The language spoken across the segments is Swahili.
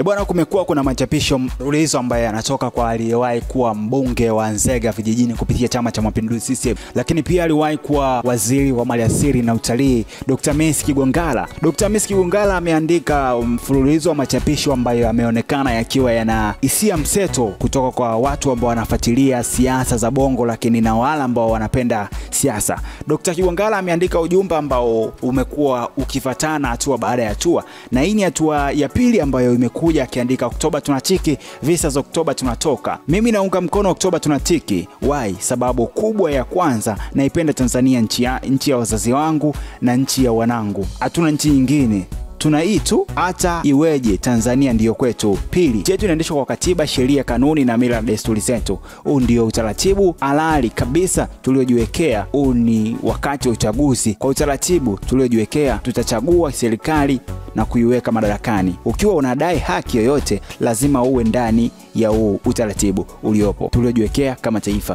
Bwana, kumekuwa kuna machapisho mfululizo ambaye yanatoka kwa aliyewahi kuwa mbunge wa Nzega vijijini kupitia Chama cha Mapinduzi CCM, lakini pia aliwahi kuwa waziri wa maliasili na utalii Dr. Messi Kigwangalla. Dr. Messi Kigwangalla ameandika mfululizo wa machapisho ambayo yameonekana yakiwa yana hisia mseto kutoka kwa watu ambao wanafuatilia siasa za Bongo, lakini na wale ambao wanapenda siasa. Dr. Kigwangalla ameandika ujumbe ambao umekuwa ukifuatana hatua baada ya hatua, na hii ni hatua ya pili ambayo imekuja akiandika Oktoba tunatiki, visa za Oktoba tunatoka. Mimi naunga mkono Oktoba tunatiki. Why? Sababu kubwa ya kwanza, naipenda Tanzania, nchi ya wazazi wangu na nchi ya wanangu. Hatuna nchi nyingine. Tuna hii tu, hata iweje Tanzania ndiyo kwetu. Pili, chetu inaendeshwa kwa katiba, sheria, kanuni na mila na desturi zetu. Huu ndio utaratibu halali kabisa tuliojiwekea. Huu ni wakati wa uchaguzi. Kwa utaratibu tuliojiwekea, tutachagua serikali na kuiweka madarakani. Ukiwa unadai haki yoyote, lazima uwe ndani ya huu utaratibu uliopo tuliojiwekea kama taifa.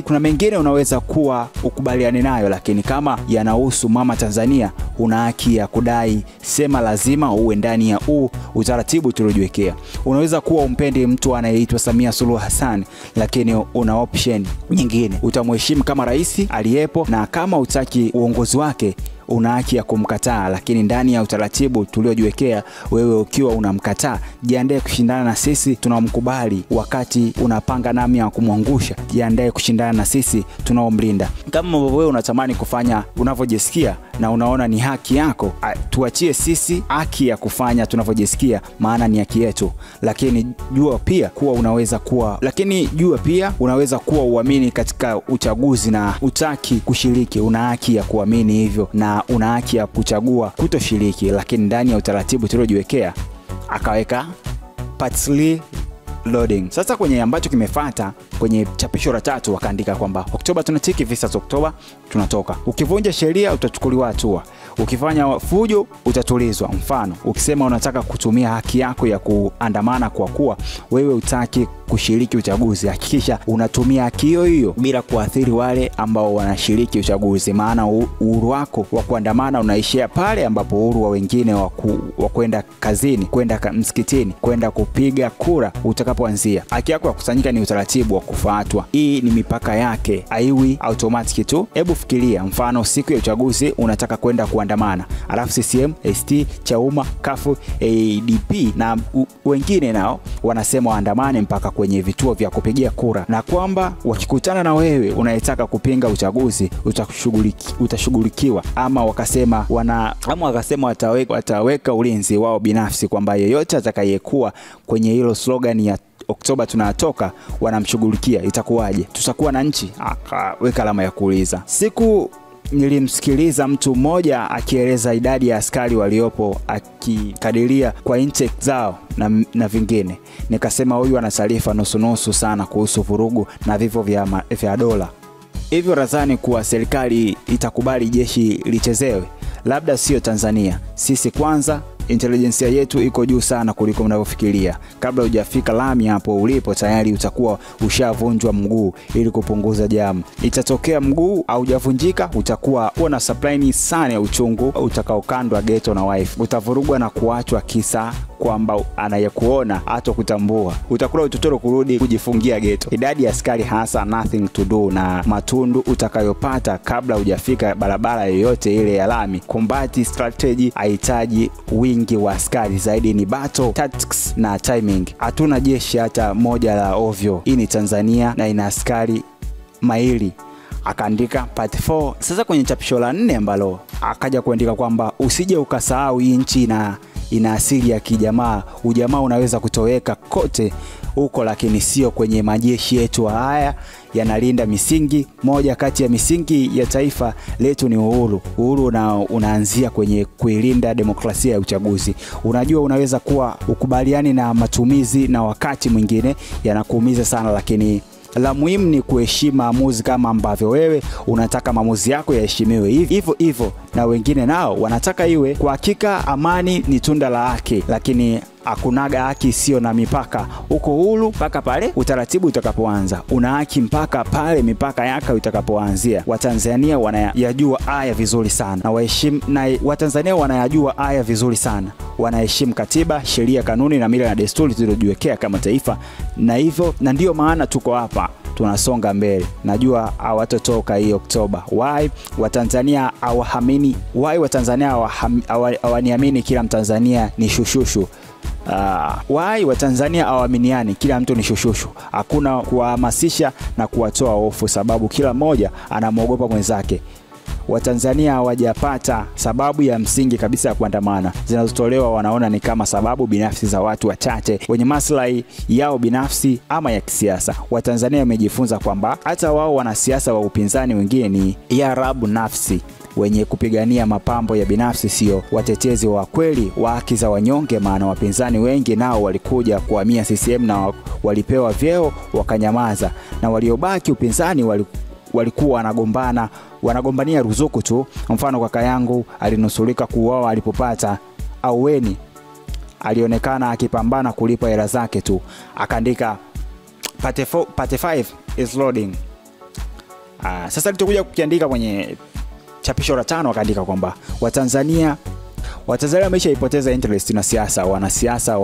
Kuna mengine unaweza kuwa ukubaliane nayo, lakini kama yanahusu mama Tanzania, una haki ya kudai. Sema lazima uwe ndani ya huu utaratibu tuliojiwekea. Unaweza kuwa umpendi mtu anayeitwa Samia Suluhu Hassan, lakini una option nyingine. Utamheshimu kama rais aliyepo, na kama utaki uongozi wake una haki ya kumkataa, lakini ndani ya utaratibu tuliojiwekea. Wewe ukiwa unamkataa, jiandae kushindana na sisi tunamkubali. Wakati unapanga namna ya kumwangusha, jiandae kushindana na sisi tunaomlinda. Kama wewe unatamani kufanya unavyojisikia na unaona ni haki yako, tuachie sisi haki ya kufanya tunavyojisikia, maana ni haki yetu. Lakini jua pia unaweza kuwa uamini katika uchaguzi na utaki kushiriki. Una haki ya kuamini hivyo na una haki ya kuchagua kutoshiriki, lakini ndani ya utaratibu tuliojiwekea. Akaweka party loading. Sasa kwenye ambacho kimefuata kwenye chapisho la 3 wakaandika kwamba Oktoba tunatiki, visa za Oktoba tunatoka. Ukivunja sheria utachukuliwa hatua. Ukifanya fujo utatulizwa. Mfano, ukisema unataka kutumia haki yako ya kuandamana kwa kuwa wewe utaki kushiriki uchaguzi, hakikisha unatumia haki hiyo bila kuathiri wale ambao wanashiriki uchaguzi, maana uhuru wako wa kuandamana unaishia pale ambapo uhuru wa wengine wa kwenda kazini, kwenda msikitini, kwenda kupiga kura utakapoanzia. Haki yako ya kusanyika ni utaratibu wa kufuatwa. Hii ni mipaka yake, haiwi automatic tu. Hebu fikiria, mfano siku ya uchaguzi unataka kwenda kuandamana, alafu CCM, ST, Chauma, Kafu, ADP na wengine nao wanasema waandamane mpaka kwenye vituo vya kupigia kura, na kwamba wakikutana na wewe unayetaka kupinga uchaguzi utashughulikiwa, ama wakasema wataweka ulinzi wao binafsi, kwamba yeyote atakayekuwa kwenye hilo slogan ya Oktoba tunatoka wanamshughulikia. Itakuwaje? Tutakuwa na nchi? Akaweka alama ya kuuliza. Siku nilimsikiliza mtu mmoja akieleza idadi ya askari waliopo, akikadiria kwa intake zao na vingine. Nikasema huyu ana taarifa nusu sana kuhusu vurugu na vifo vya dola. Hivyo nadhani kuwa serikali itakubali jeshi lichezewe. Labda sio Tanzania. Sisi kwanza, intelligence yetu iko juu sana kuliko mnavyofikiria. Kabla hujafika lami hapo ulipo, tayari utakuwa ushavunjwa mguu ili kupunguza jamu. Itatokea mguu haujavunjika, utakuwa na supply sana ya uchungu utakaokandwa ghetto na wife. Utavurugwa na kuachwa kisa kwamba anayekuona hata kutambua. Utakula utotoro kurudi kujifungia ghetto. Idadi ya askari hasa nothing to do na matundu utakayopata kabla hujafika barabara yoyote ile ya lami. Combat strategy haitaji wingi wa askari, zaidi ni battle tactics na timing. Hatuna jeshi hata moja la ovyo. Hii ni Tanzania na ina askari maili. Akaandika part 4. Sasa kwenye chapisho la 4 ambalo akaja kuandika kwamba usije ukasahau hii nchi ina asili ya kijamaa. Ujamaa unaweza kutoweka kote huko, lakini sio kwenye majeshi yetu. Haya yanalinda misingi. Moja kati ya misingi ya taifa letu ni uhuru. Uhuru unaanzia kwenye kuilinda demokrasia ya uchaguzi. Unajua, unaweza kuwa ukubaliani na matumizi na wakati mwingine yanakuumiza sana, lakini la muhimu ni kuheshimu maamuzi kama ambavyo wewe unataka maamuzi yako yaheshimiwe. Hivyo na wengine nao wanataka iwe. Kwa hakika amani ni tunda la haki, lakini hakunaga haki sio na mipaka. Uko huru mpaka pale utaratibu utakapoanza. Una haki mpaka pale mipaka yako itakapoanzia. Watanzania wanayajua haya vizuri sana na waheshimu, na Watanzania wanayajua haya vizuri sana. Wanaheshimu katiba, sheria, kanuni na mila na desturi tulizojiwekea kama taifa, na hivyo na ndio maana tuko hapa tunasonga mbele. Najua hawatotoka hii Oktoba. Why Watanzania hawaamini? Why Watanzania hawaniamini kila Mtanzania ni shushushu? Why Watanzania hawaaminiani kila mtu ni shushushu? Hakuna kuhamasisha na kuwatoa hofu, sababu kila mmoja anamuogopa mwenzake. Watanzania hawajapata sababu ya msingi kabisa ya kuandamana. Zinazotolewa wanaona ni kama sababu binafsi za watu wachache wenye maslahi yao binafsi ama ya kisiasa. Watanzania wamejifunza kwamba hata wao wanasiasa wa upinzani wengine ni yarabu nafsi, wenye kupigania mapambo ya binafsi, sio watetezi wa kweli wa haki za wanyonge. Maana wapinzani wengi nao walikuja kuhamia CCM na walipewa vyeo wakanyamaza, na waliobaki upinzani walikuwa wanagombania ruzuku tu. Mfano, kaka yangu alinusurika kuuawa alipopata aweni, alionekana akipambana kulipa hela zake tu. Akaandika part 5 is loading. Sasa nitakuja kukiandika kwenye chapisho la 5, akaandika kwamba Watanzania wameshaipoteza interest na siasa. Wanasiasa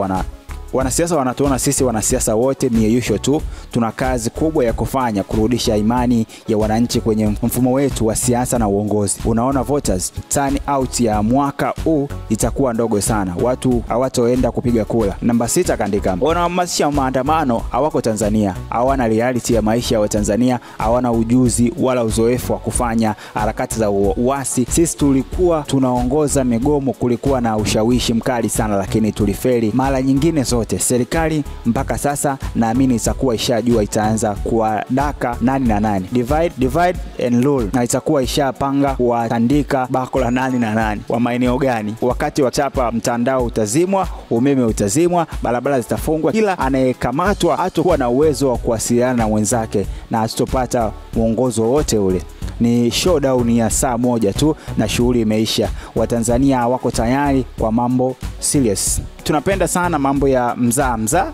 wanatuona sisi wanasiasa wote mieyusho tu. Tuna kazi kubwa ya kufanya kurudisha imani ya wananchi kwenye mfumo wetu wa siasa na uongozi. Unaona, voters turn out ya mwaka huu itakuwa ndogo sana. Watu hawatoenda kupiga kura. Namba 6 kaandika, wanahamasisha maandamano hawako Tanzania. Hawana reality ya maisha ya Watanzania, hawana ujuzi wala uzoefu wa kufanya harakati za uasi. Sisi tulikuwa tunaongoza migomo, kulikuwa na ushawishi mkali sana, lakini tulifeli mara nyingine zote. Serikali mpaka sasa naamini itakuwa ishajua itaanza kuwadaka nani na nani, divide and rule, na itakuwa ishapanga kuandika bako la nani na nani wa maeneo gani. Wakati wa chapa mtandao utazimwa, umeme utazimwa, barabara zitafungwa. Kila anayekamatwa hatakuwa na uwezo wa kuwasiliana na wenzake na hatopata mwongozo wote ule. Ni showdown ya saa moja tu na shughuli imeisha. Watanzania hawako tayari kwa mambo serious. Tunapenda sana mambo ya mzaa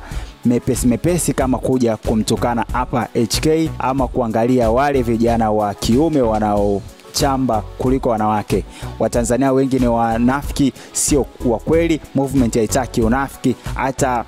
mepesi kama kuja kumtukana hapa HK ama kuangalia wale vijana wa kiume wanaochamba kuliko wanawake. Watanzania wengi ni wanafiki, sio wa kweli. Movement haitaki unafiki, hata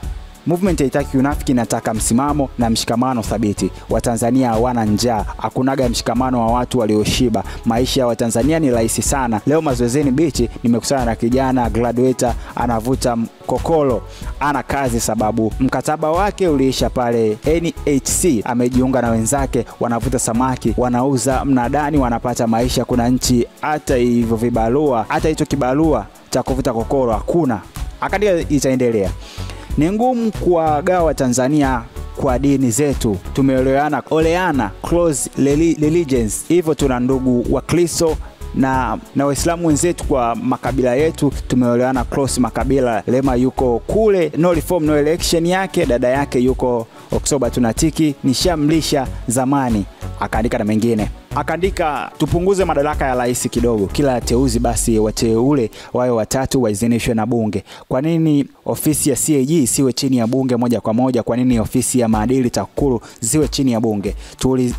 movement haitaki unafiki, nataka msimamo na mshikamano thabiti. Watanzania hawana njaa, hakunaga mshikamano wa watu walioshiba. Maisha ya Watanzania ni rahisi sana. Leo mazoezeni beach nimekusana na kijana graduator anavuta kokolo, ana kazi sababu mkataba wake uliisha pale NHC. Amejiunga na wenzake, wanavuta samaki, wanauza mnadani, wanapata maisha. Kuna nchi hata hivyo vibarua, hata hicho kibarua cha kuvuta kokolo hakuna. Akadia itaendelea. Ni ngumu kuwagawa Tanzania kwa dini zetu. Tumeoleana close religions. Hivyo tuna ndugu wa Kristo na Waislamu wenzetu kwa makabila yetu. Tumeoleana close makabila. Lema yuko kule no reform no election yake, dada yake yuko Oktoba tunatiki, nishamlisha zamani. Akaandika na mengine. Akaandika tupunguze madaraka ya rais kidogo. Kila teuzi basi wateule wawe 3 waizinishwe na bunge. Kwa nini ofisi ya CAG siwe chini ya bunge moja kwa moja? Kwa nini ofisi ya maadili TAKUKURU ziwe chini ya bunge?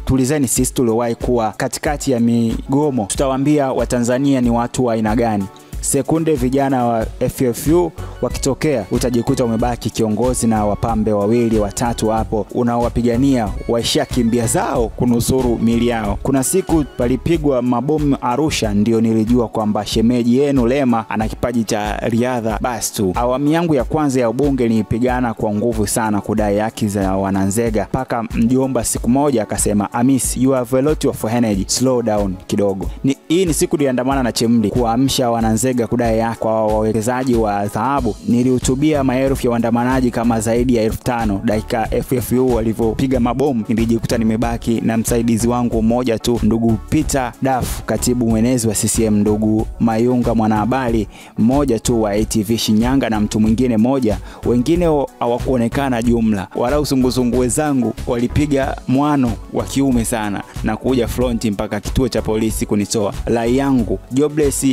Tulizeni sisi tuliwahi kuwa katikati ya migomo. Tutawaambia Watanzania ni watu wa aina gani. Sekunde vijana wa FFU wakitokea, utajikuta umebaki kiongozi na wapambe 2 3 hapo unaowapigania waishia kimbia zao kunusuru mili yao. Kuna siku palipigwa mabomu Arusha, ndio nilijua kwamba shemeji yenu Lema ana kipaji cha riadha. Basi tu awamu yangu ya kwanza ya ubunge nilipigana kwa nguvu sana kudai haki za wananzega, paka mjomba siku moja akasema, Amis, you have a lot of energy, slow down kidogo. Hii ni siku niliandamana na Chemli kuamsha wananzega kudai haki kwa wawekezaji wa dhahabu. Nilihutubia maelfu ya waandamanaji kama zaidi ya 1500. Dakika FFU walivyopiga mabomu nilijikuta nimebaki na msaidizi wangu mmoja tu, ndugu Peter Daf, katibu mwenezi wa CCM, ndugu Mayunga, mwanahabari mmoja tu wa ATV Shinyanga, na mtu mwingine mmoja. Wengine hawakuonekana jumla. Wala usunguzungu wenzangu walipiga mwano wa kiume sana na kuja fronti mpaka kituo cha polisi kunitoa. Lai yangu jobless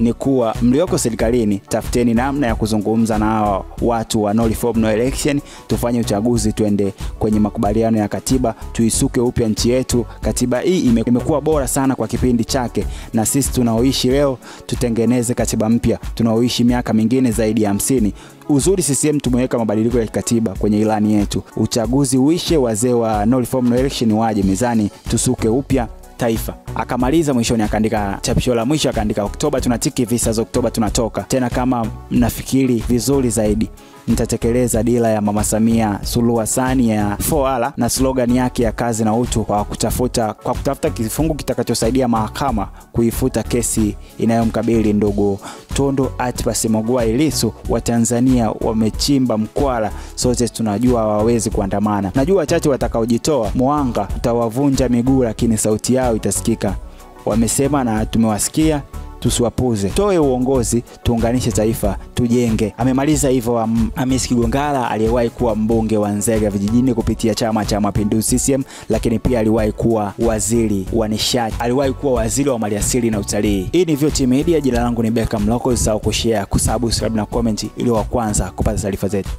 ni kuwa mlioko serikalini, tafuteni namna ya kuzungumza na hawa watu wa no reform no election, tufanye uchaguzi, tuende kwenye makubaliano ya katiba, tuisuke upya nchi yetu. Katiba hii imekuwa bora sana kwa kipindi chake, na sisi tunaoishi leo tutengeneze katiba mpya, tunaoishi miaka mingine zaidi ya 50. Uzuri CCM tumeweka mabadiliko ya katiba kwenye ilani yetu. Uchaguzi uishe, wazee wa no reform no election waje mezani, tusuke upya taifa. Akamaliza mwishoni akaandika chapisho la mwisho, akaandika Oktoba tunatiki, visa za Oktoba tunatoka. Tena kama mnafikiri vizuri zaidi, nitatekeleza dira ya Mama Samia Suluhu Hassan ya 4R na slogan yake ya kazi na utu kwa kutafuta kifungu kitakachosaidia mahakama kuifuta kesi inayomkabili ndugu Tundu Antipas Lissu. Wa Tanzania wamechimba mkwala, sote tunajua hawawezi kuandamana. Najua wachache watakaojitoa mwanga utawavunja miguu, lakini sauti yao itasikika. Wamesema na tumewasikia, tusiwapuze. Toe uongozi, tuunganishe taifa, tujenge. Amemaliza hivyo Hamisi Kigongala, aliyewahi kuwa mbunge wa Nzega vijijini kupitia Chama cha Mapinduzi CCM, lakini pia aliwahi kuwa waziri wa nishati, aliwahi kuwa waziri wa maliasili na utalii. Hii ni VOT Media, jina langu ni Beckham Loko. Usisahau kushare, kusubscribe na comment ili wa kwanza kupata taarifa zetu.